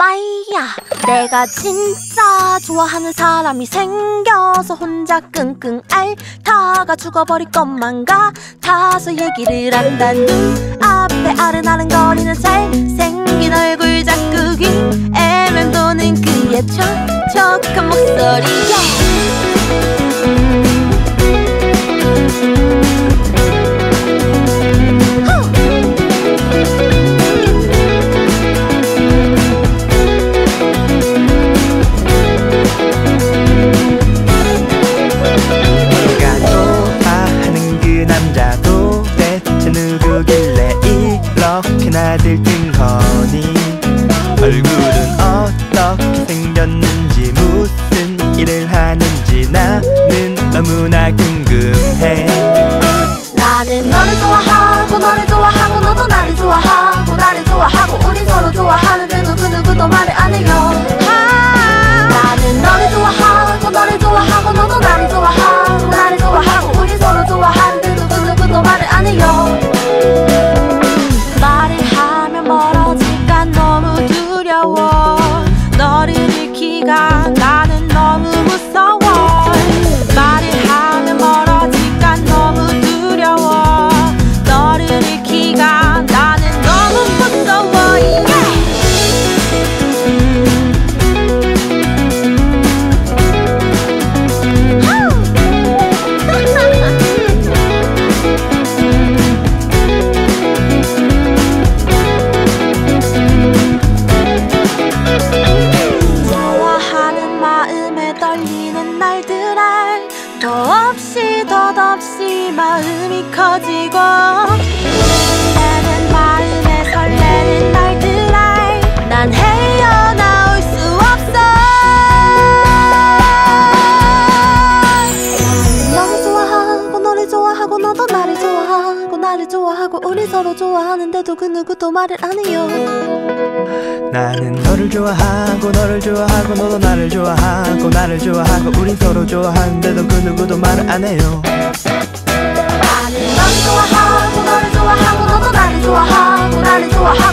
빠이야, 내가 진짜 좋아하는 사람이 생겨서 혼자 끙끙 앓다가 죽어버릴 것만 같아서 얘기를 한다. 눈앞에 아른아른거리는 잘생긴 얼굴 자꾸 귀에 맴도는 그의 촉촉한 목소리에 이렇게나 들뜬거니 얼굴은 어떻게 생겼는지 무슨 일을 하는지 나는 너무나 궁금해. 나는 너를 좋아하고 너를 좋아하고 너도 나를 좋아하고 나를 좋아하고 우리 서로 좋아하는데도 그 누구도 말을 안 해요. 나는 너를 좋아하고 너를 좋아하고 너도 나를 좋아하고 나를 좋아하고 우리 서로 좋아하는데도 그 누구도 말을 안 해요. 말을 하면 멀어질까 너무 두려워. 너를 잃기가 나는 너무 무서워. 말을 하면 멀어질까 너무 두려워. 너를 잃기가 나는 너무 무서워. 덧없이 마음이 커지고 되는 마음에 설레는 날들알 난 헤어나올 수 없어. 너를 좋아하고 너를 좋아하고 너도 나를 좋아하고 나를 좋아하고 우리 서로 좋아하는데도 그 누구도 말을 안 해요. 나는 너를 좋아하고 너를 좋아하고 너도 나를 좋아하고 나를 좋아하고 우리 서로 좋아하는데도 그 누구도 말을 안 해요. 나는 너를 좋아하고 너를 좋아하고 너도 나를 좋아하고 나를 좋아하고